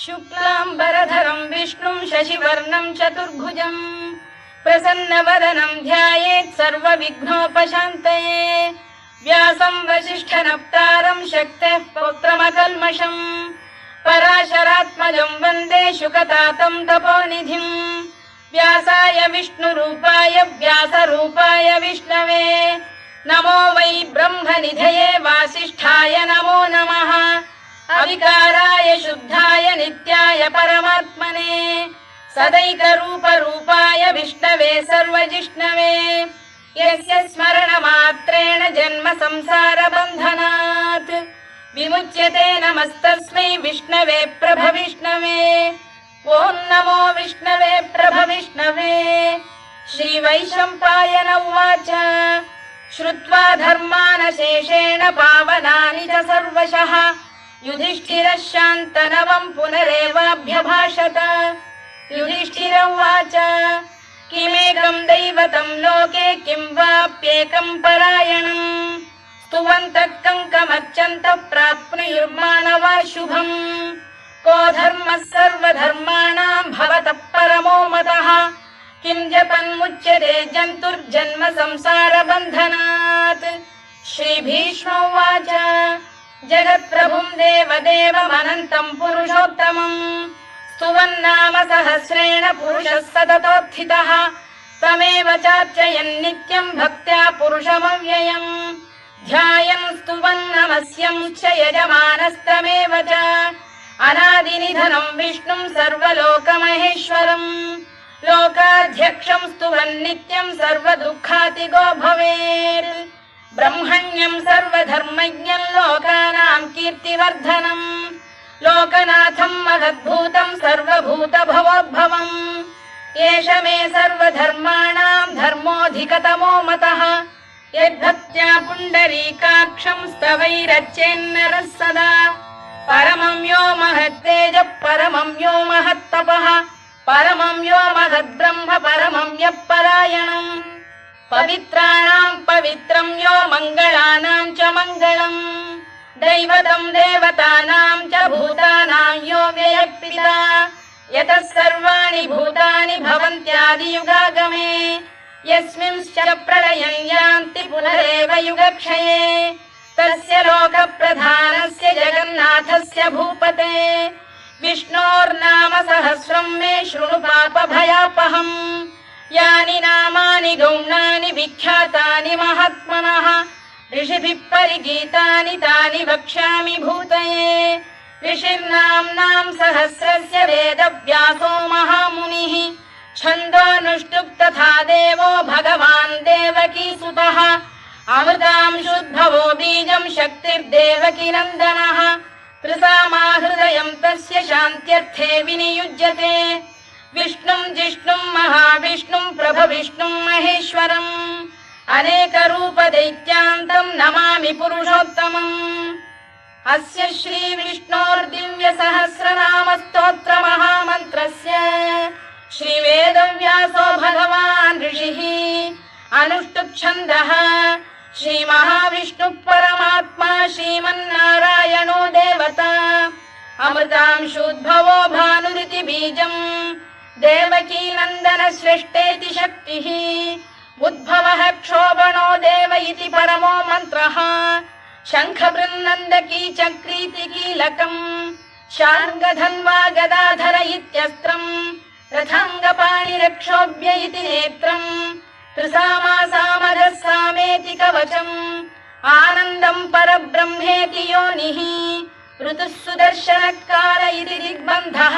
शुक्लाम्बरधरं विष्णुं शशिवर्णं चतुर्भुजं प्रसन्नवदनं ध्यायेत् सर्वविघ्नोपशान्तये। व्यासं वसिष्ठनप्तारं शक्तेः पौत्रमकल्मषम् पराशरात्मजं वन्दे शुकतातं तपोनिधिम्। व्यासाय विष्णुरूपाय व्यासरूपाय विष्णवे नमो वै ब्रह्मनिधये वासिष्ठाय नमो नमः। अविकाराय शुद्धाय नित्याय परमात्मने सदैकरूपरूपाय विष्णवे सर्वजिष्णवे यस्य स्मरणमात्रेण जन्म संसारबन्धनात् विमुच्यते नमस्तस्मै विष्णवे प्रभविष्णवे। ॐ नमो विष्णवे प्रभविष्णवे। श्रीवैशम्पायन उवाच श्रुत्वा धर्मानशेषेण पावनानि च सर्वशः युधिष्ठिरः शान्तनवं पुनरेवाभ्यभाषत। युधिष्ठिर उवाच किमेकं दैवतं लोके किं वाप्येकं परायणम् स्तुवन्तः कङ्कमर्चन्तः प्राप्नुयुर्मानवा शुभम्। को धर्मः सर्वधर्माणां भवतः परमो मतः किं जपन्मुच्यते जन्तुर्जन्म संसारबन्धनात्। श्रीभीष्म उवाच जगत्प्रभुं देवदेवमनन्तं पुरुषोत्तमम् स्तुवन्नाम सहस्रेण पुरुषः सततोत्थितः तमेव चार्चयन् नित्यं भक्त्या पुरुषमव्ययम् ध्यायन् स्तुवन् नमस्यं च यजमानस्तमेव च अनादिनिधनं विष्णुं सर्वलोकमहेश्वरम् लोकाध्यक्षं स्तुवन् नित्यं सर्वदुःखातिगो भवेत्। ब्रह्मण्यं सर्वधर्मज्ञं लोकानां कीर्तिवर्धनम् लोकनाथं महद्भूतं सर्वभूतभवोद्भवम् एष मे सर्वधर्माणां धर्मोऽधिकतमो मतः यद्भक्त्या पुण्डरीकाक्षं स्तवैरच्चेन्नरः सदा परमं यो महत्तेजः परमं यो महत्तपः परमं यो महद्ब्रह्म परमं यः परायणम् पवित्राणां पवित्रं यो मङ्गलानां च मङ्गलम् दैवतं देवतानां च भूतानां यो व्ययः यतः सर्वाणि भूतानि भवन्त्यादियुगागमे यस्मिंश्च प्रलयं यान्ति पुनरेव युगक्षये तस्य लोकप्रधानस्य जगन्नाथस्य भूपते विष्णोर्नाम सहस्रं मे शृणु पापभयापहम् यानि नामानि गौणानि विख्यातानि महात्मनः ऋषिभिः परिगीतानि तानि वक्ष्यामि भूतये। ऋषिर्नाम्नां सहस्रस्य वेदव्यासो महामुनिः छन्दोऽनुष्टुप् तथा देवो भगवान् देवकीसुतः अमृतांशुद्भवो बीजं शक्तिर्देवकी नन्दनः त्रिसामाहृदयं तस्य शान्त्यर्थे विनियुज्यते विष्णुं जिष्णुं महाविष्णुं प्रभविष्णुं महेश्वरम् अनेकरूपदैत्यान्तं नमामि पुरुषोत्तमम्। अस्य श्रीविष्णोर्दिव्यसहस्रनामस्तोत्रमहामन्त्रस्य श्रीवेदव्यासो भगवान् ऋषिः अनुष्टुप्छन्दः श्रीमहाविष्णुः परमात्मा श्रीमन्नारायणो देवता अमृतांशुद्भवो भानुरिति बीजम् देवकी नन्दन श्रेष्ठेति शक्तिः उद्भवः क्षोभणो देव इति परमो मन्त्रः शङ्खबृन्नन्दकी चक्रीति कीलकम् शार्ङ्गधन्वा गदाधर इत्यस्त्रम् रथाङ्गपाणिरक्षोभ्य इति नेत्रम् त्रिसामासामरः सामेति कवचम् आनन्दं परब्रह्मेति योनिः ऋतुः सुदर्शनकार इति दिग्बन्धः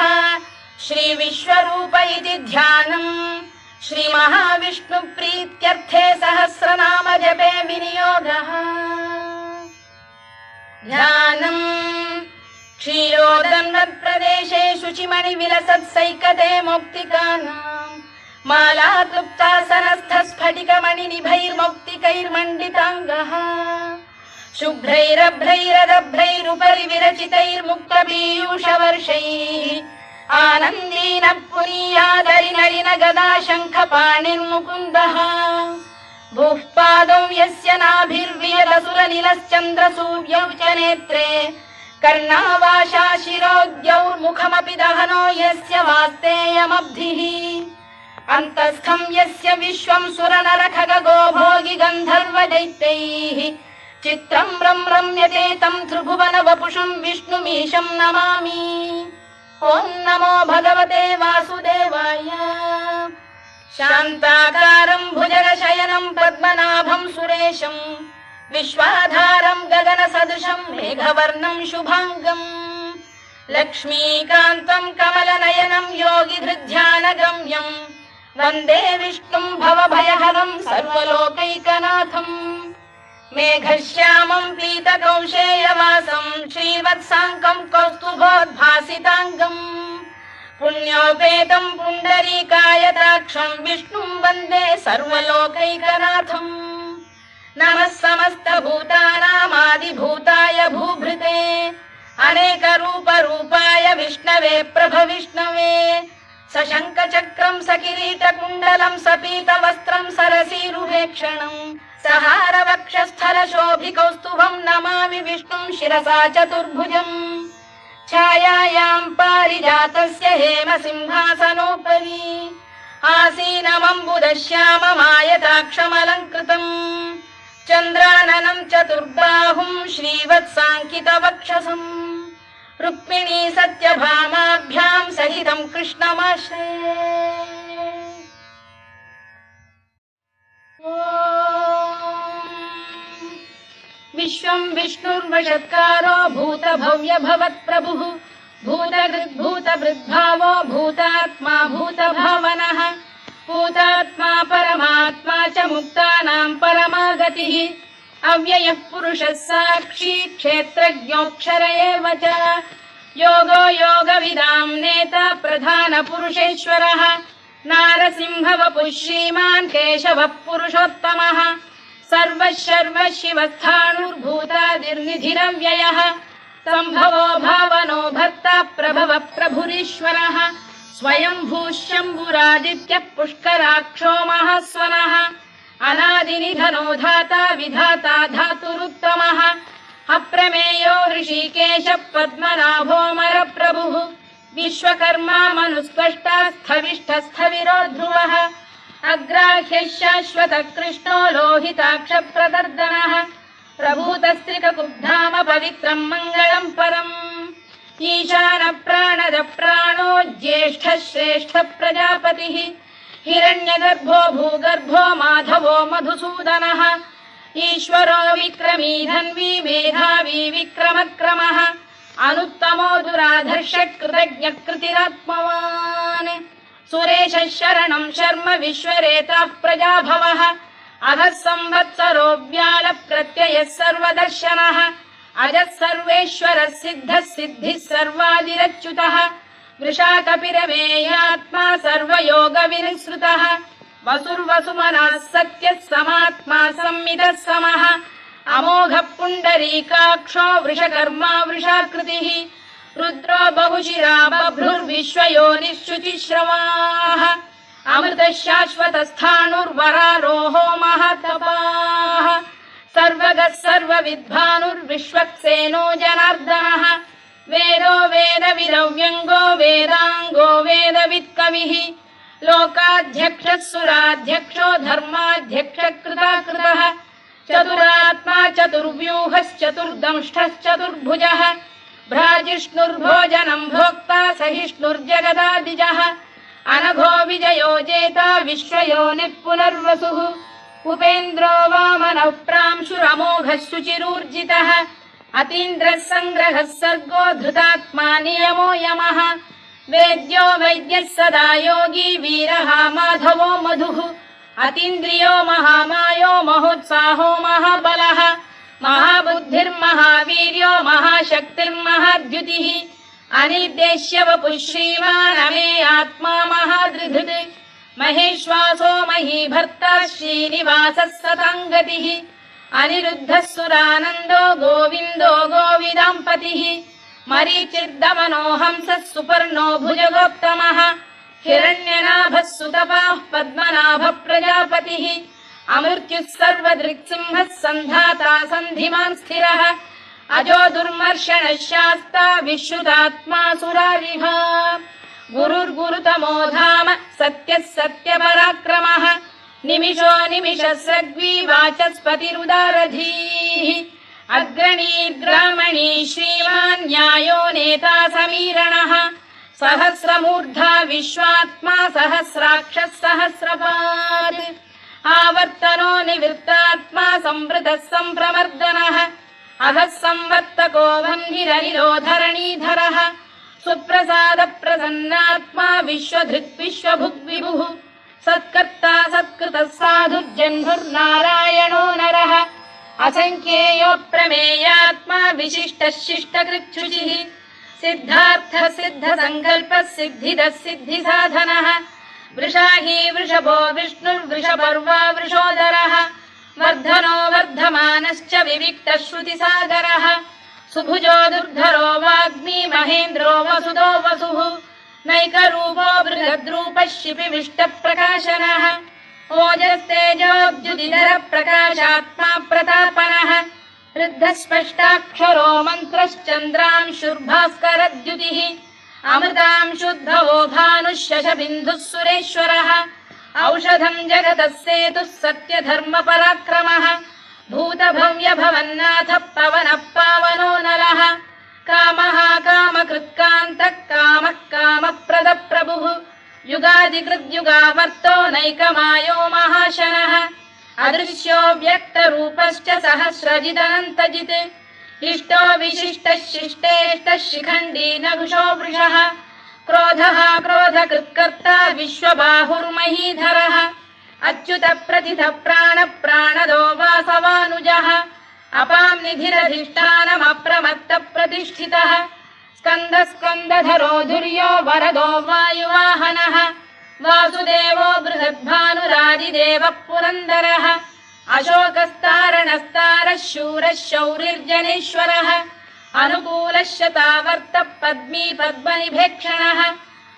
श्रीविश्वरूप इति ध्यानम् श्रीमहाविष्णुप्रीत्यर्थे सहस्रनाम जपे विनियोगः। ध्यानम् क्षीरोदन्वत्प्रदेशे शुचिमणिविलसत्सैकते मौक्तिकानाम् मालाक्लुप्तासनस्थस्फटिकमणिनिभैर्मौक्तिकैर्मण्डिताङ्गः शुभ्रैरभ्रैरदभ्रैरुपरि विरचितैर्मुक्तपीयूषवर्षैः आनन्दीनः पुनीयादरिनलिन गदा शङ्खपाणिर्मुकुन्दः भूः पादौ यस्य नाभिर्वियदसुरनिलश्चन्द्रसूर्यौ च नेत्रे कर्णावाशा शिरोद्यौर्मुखमपि दहनो यस्य वास्तेयमब्धिः अन्तस्थं यस्य विश्वं सुरनरखगो भोगि गन्धर्वदैत्यैः चित्रं रम्यते तं त्रिभुवन वपुषं विष्णुमीशं नमामि। ॐ नमो भगवते वासुदेवाय। शान्ताकारं भुजगशयनं पद्मनाभं सुरेशं विश्वाधारं गगनसदृशं मेघवर्णं शुभाङ्गं लक्ष्मीकान्तं कमलनयनं योगिधृध्यानगम्यं वन्दे विष्णुं भवभयहरं सर्वलोकैकनाथम्। मेघश्यामं पीतकौशेयवासं श्रीवत्साङ्कं कौस्तुभोद्भासिताङ्गम् पुण्योपेतं पुण्डरीकायताक्षं विष्णुं वन्दे सर्वलोकैकनाथम्। नमः समस्तभूतानामादिभूताय भूभृते अनेकरूपरूपाय विष्णवे प्रभविष्णवे सशङ्खचक्रं सकिरीटकुण्डलं सपीतवस्त्रं सरसीरुहेक्षणं सहारवक्षस्थलशोभिकौस्तुभं नमामि विष्णुं शिरसा चतुर्भुजम्। छायायां पारिजातस्य हेमसिंहासनोपरि आसीनमम्बुदश्याममायताक्षमलङ्कृतम् चन्द्राननं चतुर्बाहुं श्रीवत्साङ्कितवक्षसम् रुक्मिणी सत्यभामाभ्यां सहितं कृष्णमाश्रये। विश्वं विष्णुर्वषत्कारो भूतभव्य भवत्प्रभुः भूतभृद्भावो भूतात्मा भूतभावनः भूतात्मा परमात्मा च मुक्तानां परमागतिः अव्ययः पुरुषः साक्षी क्षेत्रज्ञोऽक्षर एव च योगो योगविदां नेता प्रधानपुरुषेश्वरः नारसिंहवपुः श्रीमान् केशवः पुरुषोत्तमः सर्वः शर्वः शिवस्थाणुर्भूतादिर्निधिरव्ययः सम्भवो भावनो भर्ता प्रभवः प्रभुरीश्वरः स्वयंभूः शम्भुरादित्यः पुष्कराक्षो महास्वनः अनादिनिधनो धाता विधाता धातुरुत्तमः अप्रमेयो ऋषिकेशः पद्मनाभोऽमरप्रभुः विश्वकर्मा मनुस्पष्टा स्थविष्ठस्थविरो ध्रुवः अग्राह्यः शाश्वतः कृष्णो लोहिताक्षप्रदर्दनः प्रभूतस्त्रिककुब्धाम पवित्रं मङ्गलं परम् ईशानः प्राणदः प्राणो ज्येष्ठः श्रेष्ठः प्रजापतिः हिरण्यगर्भो भूगर्भो माधवो मधुसूदनः ईश्वरो विक्रमी धन्वी मेधावी विक्रमक्रमः अनुत्तमो दुराधर्षः कृतज्ञः कृतिरात्मवान् सुरेशः शरणं शर्म विश्वरेताः प्रजाभवः अधः संवत्सरो व्यालः प्रत्ययः सर्वदर्शनः अजः सर्वेश्वरः सिद्धः सिद्धिः सर्वादिरच्युतः वृषाकपिरमेयात्मा सर्वयोगविनिसृतः वसुर्वसुमनः सत्यः समात्मा संमितः समः अमोघः पुण्डरीकाक्षो वृषकर्मा वृषाकृतिः रुद्रो बहुशिरा बभ्रुर्विश्वयोनिश्रुतिश्रवाः अमृतः शाश्वतस्थाणुर्वरारोहो महातपाः सर्वगः सर्वविद्भानुर्विश्वक्सेनो जनार्दनः वेदो वेदविदव्यङ्गो वेदाङ्गो वेदवित्कविः लोकाध्यक्षः सुराध्यक्षो धर्माध्यक्षः कृताकृतः चतुरात्मा चतुर्व्यूहश्चतुर्दंष्टश्चतुर्भुजः भ्राजिष्णुर्भोजनं भोक्ता सहिष्णुर्जगदादिजः अनघो विजयो जेता विश्वयोनिः पुनर्वसुः उपेन्द्रो वामनः प्रांशुरमोघः शुचिरूर्जितः अतीन्द्रः सङ्ग्रहः सर्गो धृतात्मा नियमो यमः वेद्यो वैद्यः सदा योगी वीरः माधवो मधुः अतीन्द्रियो महामायो महोत्साहो महाबलः महाबुद्धिर्महावीर्यो महाशक्तिर्महाद्युतिः अनिर्देश्य वपुः श्रीमान् अमे आत्मा महाधृधृत् महेश्वासो महीभर्ता श्रीनिवासः सताङ्गतिः अनिरुद्धः सुरानन्दो गोविन्दो गोविदाम्पतिः मरीचिर्दमनो हंसः सुपर्णो भुजगोत्तमः हिरण्यनाभः सुतपाः पद्मनाभः प्रजापतिः अमृत्युः सर्वदृक्सिंहः सन्धाता सन्धिमान् स्थिरः अजो दुर्मर्षणः शास्ता विश्रुतात्मा सुरारिः गुरुर्गुरुतमो धाम सत्यः सत्यपराक्रमः निमिषो निमिषस्रग्वी वाचस्पतिरुदारधीः अग्रणी श्रीमान् न्यायो नेता समीरणः सहस्रमूर्धा विश्वात्मा सहस्राक्षः सहस्रपात् आवर्तनो निवृत्तात्मा संवृतः सम्प्रमर्दनः अधः संवर्तको वह्निरनिरो धरणीधरः सुप्रसाद प्रसन्नात्मा विश्वधृक् विश्वभुग्विभुः सत्कर्ता सत्कृतः साधुर्जह्नुर्नारायणो नरः असंख्येयो प्रमेयात्मा विशिष्टः शिष्टकृच्छुचिः सिद्धार्थः सिद्धसङ्कल्पः सिद्धिदः सिद्धिसाधनः वृषाही वृषभो विष्णुर्वृषपर्वा वृषोदरः वर्धनो वर्धमानश्च विविक्तः श्रुतिसागरः सुभुजो दुर्धरो वाग्मी महेन्द्रो वसुदो वसुः नैकरूपो बृहद्रूपः शिपिविष्टप्रकाशनः ओजस्तेजोद्युतिधरः प्रकाशात्मा प्रतापनः ऋद्धस्पष्टाक्षरो मन्त्रश्चन्द्रांशुर्भास्करद्युतिः अमृतांशुद्धवो भानुः शशबिन्दुः सुरेश्वरः औषधम् जगतः सेतुः सत्यधर्मपराक्रमः भूतभव्यभवन्नाथः पवनः पावनो नरः कामः कामकृत्कान्तः कामः कामप्रदप्रभुः युगादिकृद्युगावर्तो नैकमायो महाशनः अदृश्यो व्यक्तरूपश्च सहस्रजिदनन्तजित् इष्टो विशिष्टः शिष्टेष्टः शिखण्डी नघुषो वृषः क्रोधः क्रोधकृत्कर्ता विश्वबाहुर्महीधरः अच्युत प्रतिथ प्राण प्राणदो वासवानुजः अपां निधिरधिष्ठानमप्रमत्त प्रतिष्ठितः स्कन्द स्कन्दधरो धुर्यो वरदो वायुवाहनः वासुदेवो बृहद्भानुरादिदेवः पुरन्दरः अशोकस्तारणस्तारः शूरः शौरिर्जनेश्वरः अनुकूलः शतावर्तः पद्मी पद्मनिभेक्षणः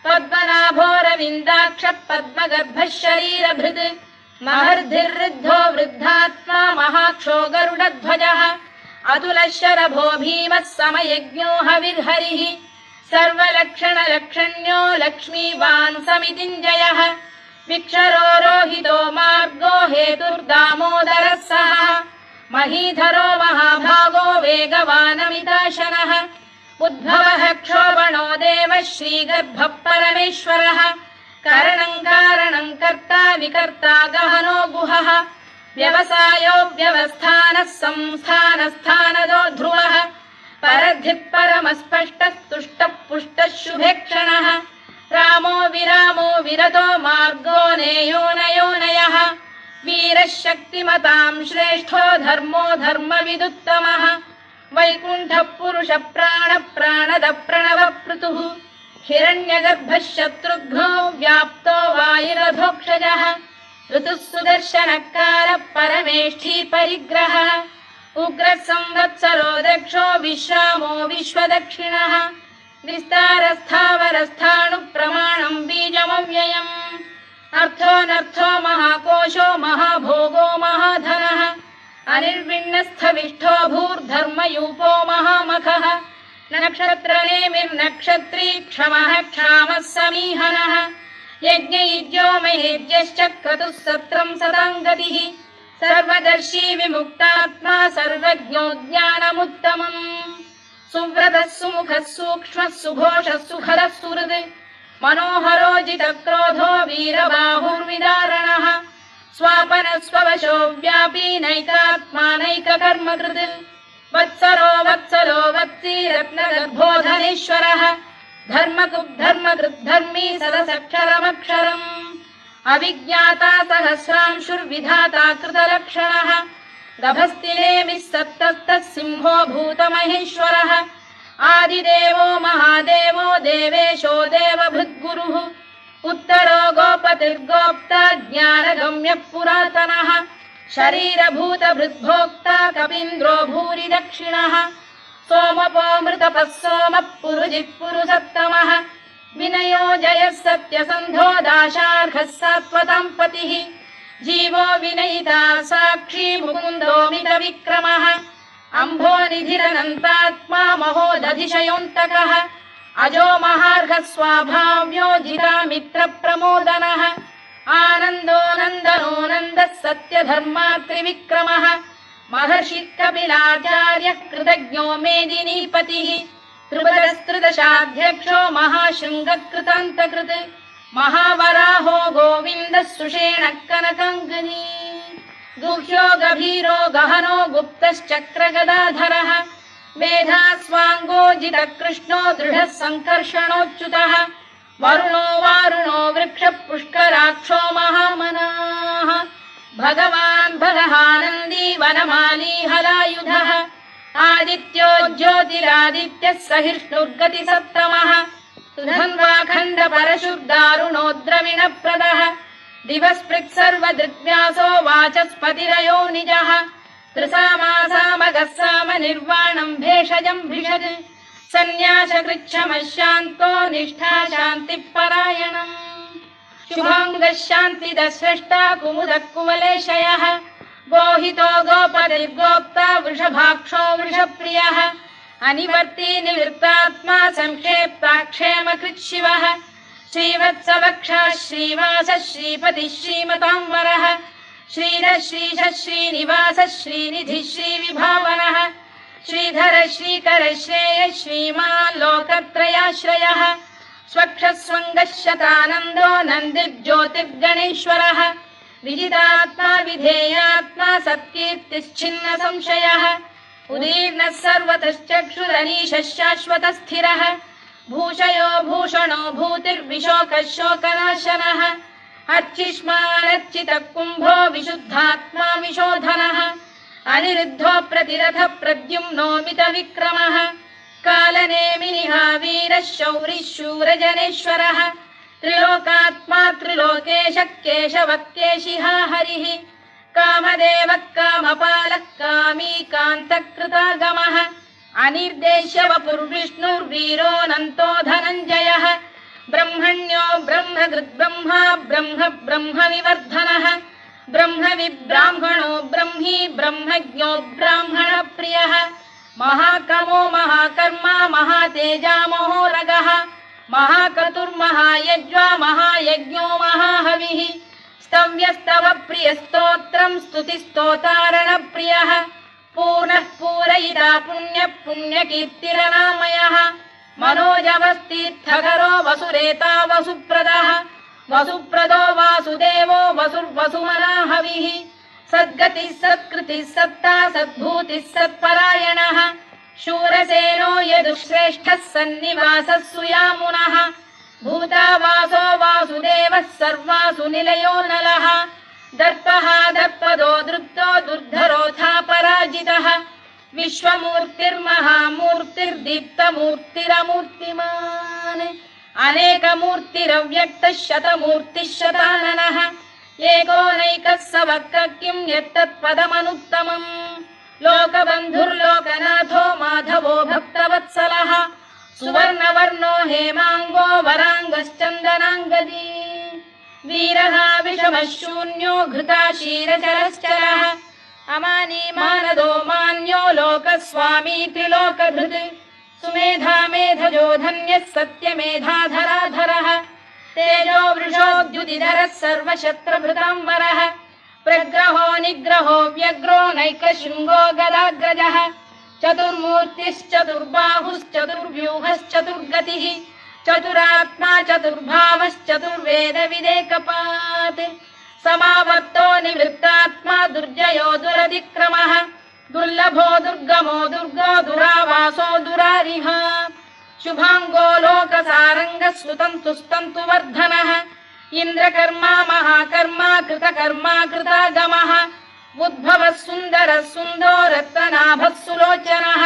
पद्मनाभोरविन्दाक्षः पद्मगर्भः शरीरभृत् महर्धिर्वृद्धो वृद्धात्मा महाक्षो गरुडध्वजः अतुलः शरभो भीमः समयज्ञो हविर्हरिः सर्वलक्षणलक्षण्यो लक्ष्मीवान् समितिञ्जयः विक्षरो रोहितो मार्गो हेतुर्दामोदरः सः महीधरो महाभागो वेगवानमिताशनः उद्भवः क्षोभणो देवः श्रीगर्भः परमेश्वरः करणं कारणं कर्ता विकर्ता गहनो गुहः व्यवसायो व्यवस्थानः संस्थानस्थानदो ध्रुवः परद्धिः परमस्पष्टः तुष्टः पुष्टः शुभेक्षणः रामो विरामो विरतो मार्गो नेयो नयोनयः वीरः शक्तिमतां श्रेष्ठो धर्मो धर्मविदुत्तमः वैकुण्ठः पुरुषः प्राणः प्राणदः प्रणवपृतुः हिरण्यगर्भः शत्रुघ्नो व्याप्तो वायुरधोक्षजः ऋतुः सुदर्शनकारः परमेष्ठी परिग्रहः उग्रः संवत्सरो दक्षो विश्रामो विश्वदक्षिणः विस्तारस्थावरस्थाणुः प्रमाणं बीजमव्ययम् अर्थोऽनर्थो महाकोशो महाभोगो महाधनः अनिर्विण्णस्थविष्ठो भूर्धर्मयूपो महामखः नक्षत्रनेमिर्नक्षत्री क्षमः क्षामः समीहनः यज्ञयुज्यो महेज्यश्च क्रतुः सत्रं सदां गतिः सर्वदर्शी विमुक्तात्मा सर्वज्ञो ज्ञानमुत्तमम् सुव्रतः सुमुखः सूक्ष्मः सुघोषः सुखदः सुहृद् मनोहरो जितक्रोधो वीरबाहुर्विदारणः स्वापनः स्ववशो व्यापी नैकात्मा नैककर्मकृत् वत्सरो वत्सलो वत्सी रत्नगर्भोधनेश्वरः धर्मकृद्धर्मी सदसक्षरमक्षरम् अविज्ञाता सहस्रांशुर्विधाता कृतलक्षणः गभस्तिनेमिः सप्तस्तः सिंहो भूतमहेश्वरः आदिदेवो महादेवो देवेशो देवभृद्गुरुः उत्तरो गोपतिर्गोप्ता ज्ञानगम्यः पुरातनः शरीरभूतभृद्भोक्ता कपीन्द्रो भूरि दक्षिणः सोमपोऽमृतपः सोमः पुरुजिः पुरुषत्तमः विनयो जयः सत्यसन्धो दाशार्हः सात्वतां पतिः जीवो विनयिता साक्षी मुकुन्दो मितविक्रमः अम्भोनिधिरनन्तात्मा महोदधिशयोऽन्तकः अजो महार्घ स्वाभाव्यो जितामित्रप्रमोदनः आनन्दो नन्दनो नन्दः सत्यधर्मात्रिविक्रमः महर्षि कपिलाचार्यः कृतज्ञो मेदिनीपतिः त्रिपदस्त्रिदशाध्यक्षो महाशृङ्गकृतान्तकृत् महावराहो गोविन्दः सुषेणः कनकाङ्गनी गुह्यो गभीरो गहनो गुप्तश्चक्रगदाधरः मेधास्वाङ्गोजितः कृष्णो दृढः सङ्कर्षणोच्युतः वरुणो वारुणो वृक्षः पुष्कराक्षो महामनाः भगवान् भगहानन्दी वनमाली हलायुधः आदित्यो ज्योतिरादित्यः सहिष्णुर्गतिसत्तमः सुधन्वाखण्ड परशुर्दारुणो द्रविणप्रदः दिवस्पृक् सर्वदृग्व्यासो वाचस्पतिरयो निजः त्रिसामासामगः साम निर्वाणम् भेषजम् भिषज सन्न्यासकृच्छमः शान्तो निष्ठा शान्तिः परायणम् शुभाङ्गः शान्तिदः स्रष्टा कुमुदः कुवलेशयः गोहितो गोपतिर्गोप्ता वृषभाक्षो वृषप्रियः अनिवर्ती निवृत्तात्मा संक्षेप्ताक्षेमकृत् शिवः श्रीवत्सवक्षः श्रीवासः श्रीपतिः श्रीमताम्बरः श्रीधः श्रीशः श्रीनिवासः श्रीनिधिः श्रीविभावनः श्रीधर श्रीकर श्रेयः श्रीमान् लोकत्रयाश्रयः स्वक्षः स्वङ्गः शतानन्दो नन्दिर्ज्योतिर्गणेश्वरः विजितात्मा विधेयात्मा सत्कीर्तिश्चिन्न संशयः उदीर्णः सर्वतश्चक्षुरनीशः शाश्वतः स्थिरः भूषयो भूषणो भूतिर्विशोकः शोकनाशनः अर्चिष्मानर्चितः कुम्भो विशुद्धात्मा विशोधनः अनिरुद्धो प्रतिरथः प्रद्युम्नो मितविक्रमः कालनेमिनिः वीरः शौरिः शूरजनेश्वरः त्रिलोकात्मा त्रिलोकेशः केशवः केशिः हरिः कामदेवः कामपालः कामी कान्तकृतागमः अनिर्देश्य वपुर्विष्णुर्वीरोऽनन्तो धनञ्जयः ब्रह्मण्यो ब्रह्मकृद्ब्रह्मा ब्रह्म ब्रह्मविवर्धनः ब्रह्मविब्राह्मणो ब्रह्मी ब्रह्मज्ञो ब्राह्मणप्रियः महाकमो महाकर्मा महातेजा महोरगः महाक्रतुर्महायज्वा महायज्ञो महाहविः स्तव्यस्तव प्रियस्तोत्रम् स्तुतिस्तोतारणप्रियः पूर्णः पूरयिता पुण्यः पुण्यकीर्तिरनामयः मनोजवस्तीर्थकरो वसुरेता वसुप्रदः वसुप्रदो वासुदेवो वसुर्वसुमनाहविः सद्गतिः सत्कृतिः सत्ता सद्भूतिः सत्परायणः शूरसेनो यदुश्रेष्ठः सन्निवासः सुयामुनः भूतावासो वासुदेवः सर्वासु निलयो नलः दर्पः दर्पदो दृप्तो दुर्धरोऽथा पराजितः विश्वमूर्तिर्महामूर्तिर्दीप्तमूर्तिरमूर्तिमान् अनेकमूर्तिरव्यक्तः शतमूर्तिः शताननः एकोनैकः स वक्र किम् यत्तत्पदमनुत्तमम् लोकबन्धुर्लोकनाथो माधवो भक्तवत्सलः सुवर्णवर्णो हेमाङ्गो वराङ्गश्चन्दनाङ्गदी वीरः विषमः शून्यो घृता क्षीरचरश्चरः अमानी मानदो मान्यो लोकस्वामी त्रिलोकधृत् सुमेधा मेधजो धन्यः सत्यमेधाधराधरः तेजो वृषोद्युतिधरः सर्वशत्रभृताम्बरः प्रग्रहो निग्रहो व्यग्रो नैकशृङ्गो गदाग्रजः चतुर्मूर्तिश्चतुर्बाहुश्चतुर्व्यूहश्चतुर्गतिः चतुरात्मा चतुर्भावश्चतुर्वेदविदेकपात् समावर्तो निवृत्तात्मा दुर्जयो दुरतिक्रमः दुर्लभो दुर्गमो दुर्गो दुरावासो दुरारिः शुभाङ्गो लोकसारङ्गः स्तुतन्तु स्तन्तु वर्धनः इन्द्रकर्मा महाकर्मा कृतकर्मा कृतागमः उद्भवः सुन्दरः सुन्दो रत्ननाभः सुलोचनः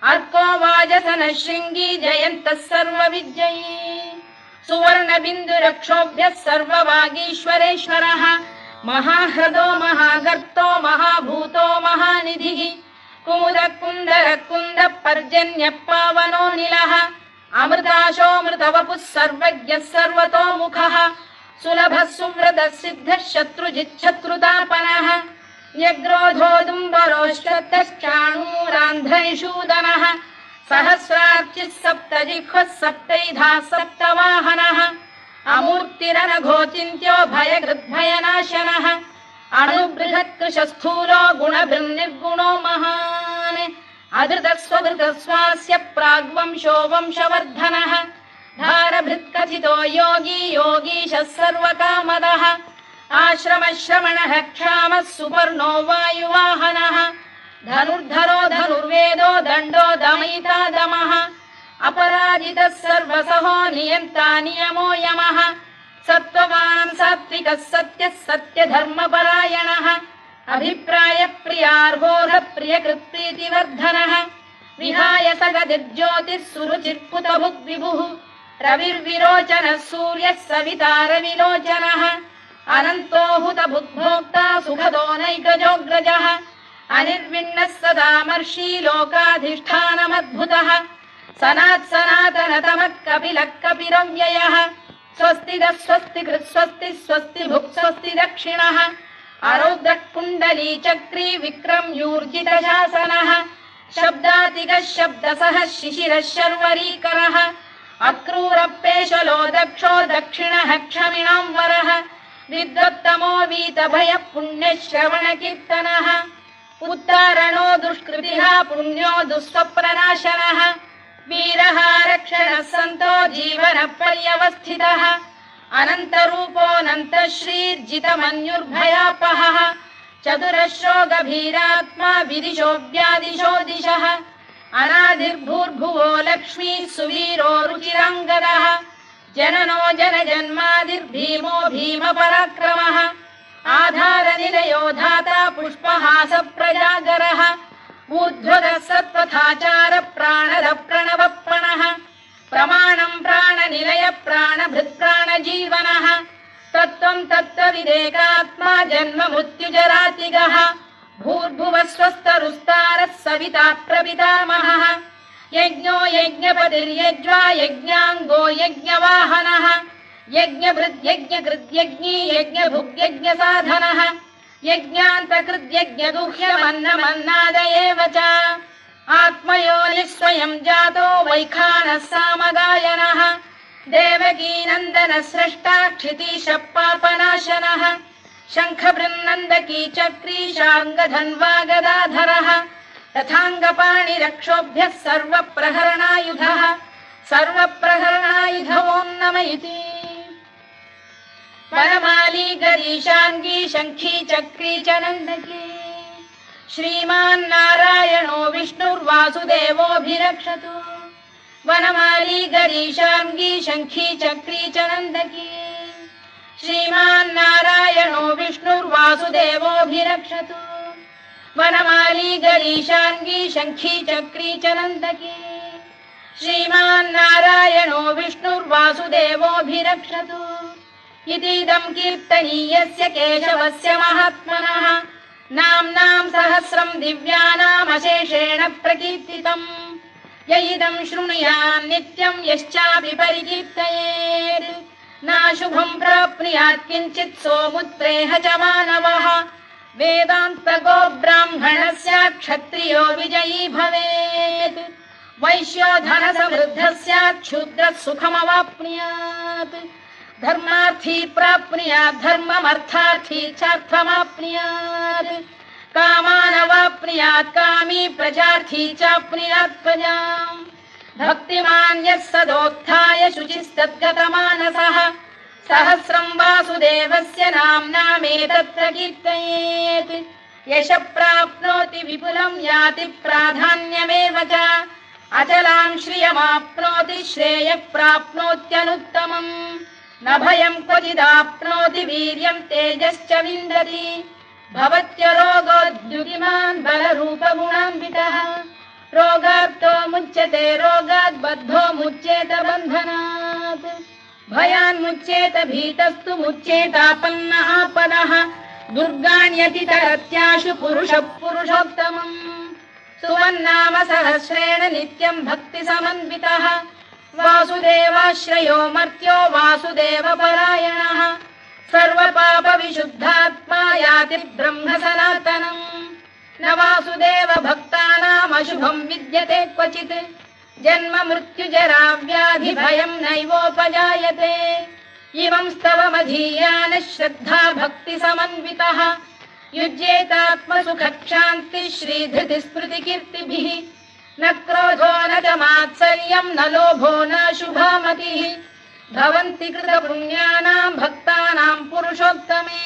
अर्को वाजसनः शृङ्गी जयन्तः सर्वविजयी सुवर्णबिन्दुरक्षोभ्यः सर्ववागीश्वरेश्वरः महाह्रदो महागर्तो महाभूतो महानिधिः कुमुदः कुन्दरः कुन्दः पर्जन्यः पावनो निलः अमृताशोऽमृतवपुः सर्वज्ञः सर्वतोमुखः सुलभः सुव्रतः सिद्धः शत्रुजिच्छत्रुतापनः न्यग्रोधोदुम्बरोश्चतश्चाणूरान्ध्रनिषूदनः सहस्रार्चिः सप्तजिह्वः सप्तैधा सप्तवाहनः अमूर्तिरनघोचिन्त्यो भयकृद्भयनाशनः अणुबृहत्कृशस्थूलो गुणभृन्निर्गुणो महान् अधृतस्वधृतस्वास्य प्राग्वंशो वंशवर्धनः धारभृत्कथितो योगी योगीशः सर्वकामदः आश्रमश्रमणः क्षामः सुपर्णो वायुवाहनः धनुर्धरो धनुर्वेदो दण्डो दमयिता दमः अपराजितः सर्वसहो नियन्ता नियमो यमः सत्त्ववान् सात्विकः सत्यः सत्यधर्मपरायणः अभिप्रायप्रियार्होरप्रियकृत्प्रीतिवर्धनः विहाय सगदिर्ज्योतिः सुरुचिर्पुतभुग्विभुः रविर्विरोचनः सूर्यः सवितारविलोचनः अनन्तो हुतभुग्भोक्ता सुखदो नैकजोऽग्रजः अनिर्विण्णः सदामर्षी लोकाधिष्ठानमद्भुतः सनातनतमः कपिलः कपिरव्ययः स्वस्तिदः स्वस्तिकृत् स्वस्ति स्वस्ति भुक् स्वस्ति दक्षिणः आरौद्रः कुण्डली चक्री विक्रम्यूर्जितशासनः शब्दातिगः शब्दसः शिशिरः शर्वरीकरः अक्रूरपेशलो दक्षो दक्षिणः क्षमिणां वरः विद्वत्तमो वीतभयः पुण्यश्रवणकीर्तनः उत्तारणो दुष्कृतिः पुण्यो दुःस्वप्रनाशनः वीरः रक्षणः सन्तो जीवनपर्यवस्थितः अनन्तरूपोऽनन्तश्रीर्जितमन्युर्भयापहः चतुरश्रो गभीरात्मा विदिशो व्यादिशो दिशः अनादिर्भूर्भुवो लक्ष्मीः सुवीरो रुचिराङ्गदः जननो जनजन्मादिर्भीमो भीमपराक्रमः आधारनिलयो धाता पुष्पहासप्रजागरः ऊर्ध्वगः सत्त्वथाचार प्राणदः प्रणवप्रणः प्रमाणं प्राणनिलय प्राणभृत्प्राणजीवनः तत्त्वं तत्त्वविदेकात्मा जन्म मृत्युजरातिगः भूर्भुवः स्वस्तरुस्तारः सविता प्रपितामहः यज्ञो यज्ञपतिर्यज्वा यज्ञाङ्गो यज्ञवाहनः यज्ञभृद्यज्ञकृद्यज्ञी यज्ञभुग्यज्ञसाधनः यज्ञान्तकृद्यज्ञगुह्यमन्नमन्नाद एव च आत्मयोनिः स्वयं जातो वैखानः सामगायनः देवकीनन्दनः स्रष्टा क्षितीशः पापनाशनः शङ्खबृन्नन्दकी चक्री शार्ङ्गधन्वा गदाधरः तथाङ्गपाणिरक्षोभ्यः सर्वप्रहरणायुधः सर्वप्रहरणायुधो नम इति वनमाली गरीशाङ्गी शङ्खी चक्री च नन्दकी श्रीमान्नारायणो विष्णुर्वासुदेवोऽभिरक्षतु वनमाली गरीशाङ्गी शङ्खी चक्री च नन्दकी श्रीमान्नारायणो विष्णुर्वासुदेवोऽभिरक्षतु वनमाली गरीशाङ्गी शङ्खी चक्री च नन्दकी श्रीमान्नारायणो विष्णुर्वासुदेवोऽभिरक्षतु इतीदं कीर्तनीयस्य केशवस्य महात्मनः नाम्नां सहस्रं दिव्यानामशेषेण प्रकीर्तितम् य इदं शृणुयान् नित्यं यश्चापि परिकीर्तयेत् नाशुभं प्राप्नुयात् किञ्चित् सोमुत्प्रेह च मानवः वेदान्तगो ब्राह्मणः स्यात् क्षत्रियो विजयी भवेत् वैश्यो धनसमृद्धः स्यात् शूद्रः सुखमवाप्नुयात् धर्मार्थी प्राप्नुयात् धर्ममर्थार्थी चार्थमाप्नुयात् कामानवाप्नुयात् कामी प्रजार्थी चाप्नुयात् प्रजाम् भक्तिमान् यः सदोत्थाय शुचिस्तद्गतमानसः सहस्रं वासुदेवस्य नाम्नामेतत्र कीर्तयेत् यशः प्राप्नोति विपुलं याति प्राधान्यमेव च अचलां श्रियमाप्नोति श्रेयः प्राप्नोत्यनुत्तमम् न भयं क्वचिदाप्नोति वीर्यं तेजश्च विन्दति भवत्यरोगोद्युतिमान् बलरूपगुणान्वितः रोगार्तो मुच्यते रोगात् बद्धो मुच्येत बन्धनात् भयान्मुच्येत भीतस्तु मुच्येतापन्न आपदः दुर्गाण्यतितरत्याशु पुरुषः पुरुषोत्तमम् सुवन्नाम सहस्रेण नित्यं भक्तिसमन्वितः वासुदेवाश्रयो मर्त्यो वासुदेवपरायणः सर्वपापविशुद्धात्मा याति ब्रह्म सनातनम् न वासुदेव भक्तानामशुभम् विद्यते क्वचित् जन्म मृत्युजरा व्याधि भयम् नैवोपजायते इमं स्तवमधीयानः श्रद्धा भक्ति समन्वितः युज्येतात्मसुखक्षान्तिः श्रीधृतिस्मृतिकीर्तिभिः न क्रोधो न च मात्सर्यम् न लोभो न शुभामतिः भवन्ति कृतपुण्यानाम् भक्तानाम् पुरुषोत्तमे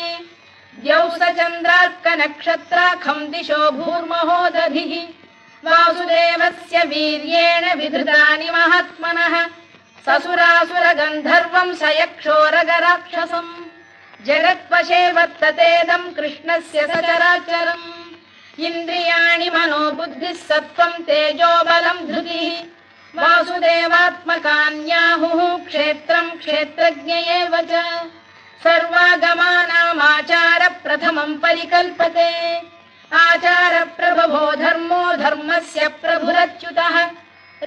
द्यौः स चन्द्रार्कनक्षत्राखम् दिशो भूर्महो दधिः वासुदेवस्य वीर्येण विधृतानि महात्मनः ससुरासुरगन्धर्वम् स यक्षोरगराक्षसम् जगत्वशे वर्ततेदम् कृष्णस्य सचराचरम् इन्द्रियाणि मनो बुद्धिः सत्त्वम् तेजो बलम् धृतिः वासुदेवात्मकान्याहुः क्षेत्रम् क्षेत्रज्ञ एव च सर्वागमानामाचार प्रथमम् परिकल्पते आचार प्रभवो धर्मो धर्मस्य प्रभुरच्युतः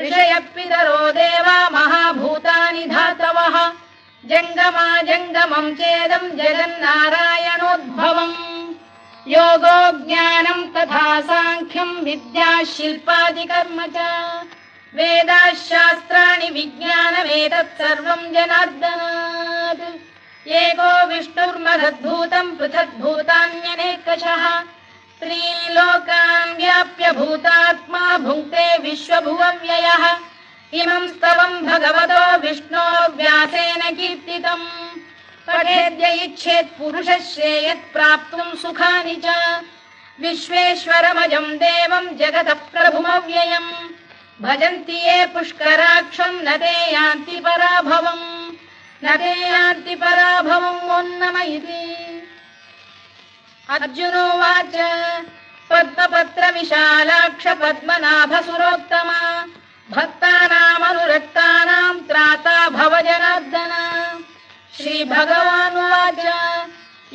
ऋषयः पितरो देवा महाभूतानि धातवः जङ्गमा जङ्गमम् चेदम् जगन्नारायणोद्भवम् योगो ज्ञानम् तथा साङ्ख्यम् विद्या शिल्पादिकर्म च वेदाः शास्त्राणि विज्ञानमेतत् सर्वम् जनार्दनात् एको विष्णुर्महद्भूतम् पृथग्भूतान्यनेकशः त्रीन् लोकान् व्याप्य भूतात्मा भुङ्क्ते विश्वभुवव्ययः इमं स्तवम् भगवतो विष्णोर्व्यासेन कीर्तितम् पठेद्य इच्छेत् पुरुषः श्रेयत् प्राप्तुम् सुखानि च विश्वेश्वरमजम् देवम् जगतः प्रभुमव्ययम् भजन्ति ये पुष्कराक्षम् न ते यान्ति पराभवम् न ते यान्ति पराभवम् ओन्नम इति अर्जुनोवाच पद्मपत्र विशालाक्ष पद्मनाभ सुरोत्तमा भक्तानामनुरक्तानाम् त्राता भव जनार्दन श्रीभगवानुवाच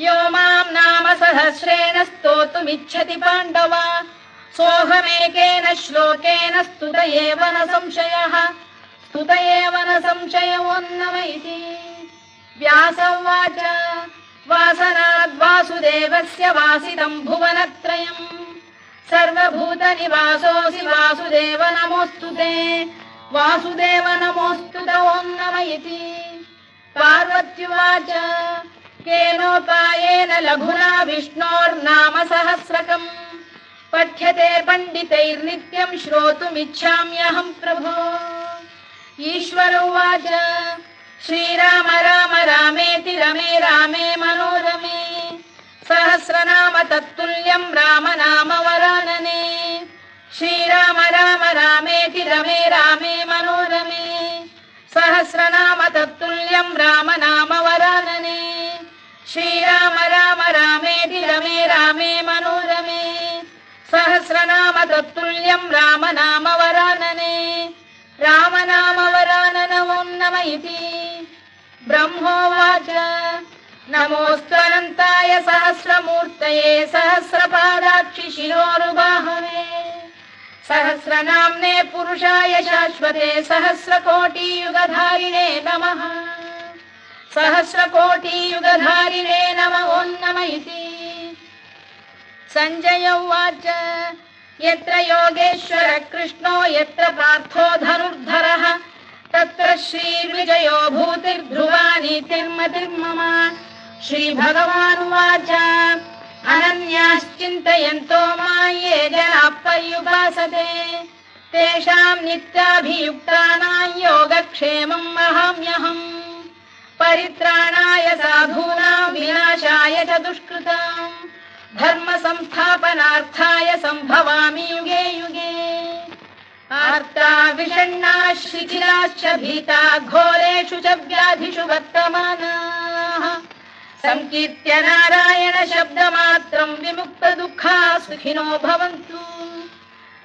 यो माम् नाम सहस्रेण स्तोतुमिच्छति पाण्डव सोऽहमेकेन श्लोकेन स्तुत एव न संशयः स्तुत एव न संशयोन्नम इति व्यास उवाच वासनाद्वासुदेवस्य वासितम् भुवनत्रयम् सर्वभूतनिवासोऽसि वासुदेव नमोऽस्तु ते वासुदेव नमोऽस्तु ते ओन्नम इति पार्वत्युवाच केनोपायेन लघुना विष्णोर्नाम सहस्रकम् पठ्यते पण्डितैर्नित्यम् श्रोतुमिच्छाम्यहम् प्रभो ईश्वर उवाच श्रीराम राम रामेति रमे रामे मनोरमे सहस्रनाम तत्तुल्यम् राम नाम वरानने श्रीराम राम रामेति रमे रामे मनोरमे सहस्रनाम तत्तुल्यम् राम नाम वरानने श्रीराम राम रामेति रमे रामे मनोरमे सहस्रनाम तत्तुल्यम् राम नाम वरानने राम नाम वरानन ओन्नम इति ब्रह्मोवाच नमोऽस्त्वनन्ताय सहस्रमूर्तये सहस्रपादाक्षि शिरोरुबाहवे सहस्रनाम्ने पुरुषाय शाश्वते सहस्रकोटियुगधारिणे नमः सहस्रकोटियुगधारिणे नमः ओन्नम इति सञ्जय उवाच यत्र योगेश्वर कृष्णो यत्र पार्थो धनुर्धरः तत्र श्रीविजयो भूतिर्ध्रुवा नीतिर्मतिर्मम श्रीभगवानुवाच अनन्याश्चिन्तयन्तो मां ये जनाः पर्युपासते तेषाम् नित्याभियुक्तानां योगक्षेमम् अहम्यहम् परित्राणाय साधूनां विनाशाय च दुष्कृताम् धर्म संस्थापनार्थाय संभवामि युगे युगे आर्ता विषण्णाः शिथिलाश्च भीता घोरेषु च व्याधिषु वर्तमानाः संकीर्त्य नारायण शब्दमात्रम् विमुक्तदुःखाः सुखिनो भवन्तु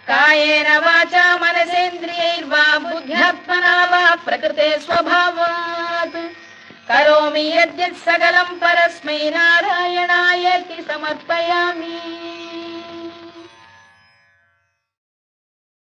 कायेन वाचा मनसेन्द्रियैर्वा बुद्ध्यात्मना वा प्रकृते स्वभावात् करोमि यद्यत् सकलम् परस्मै नारायणायेति समर्पयामि।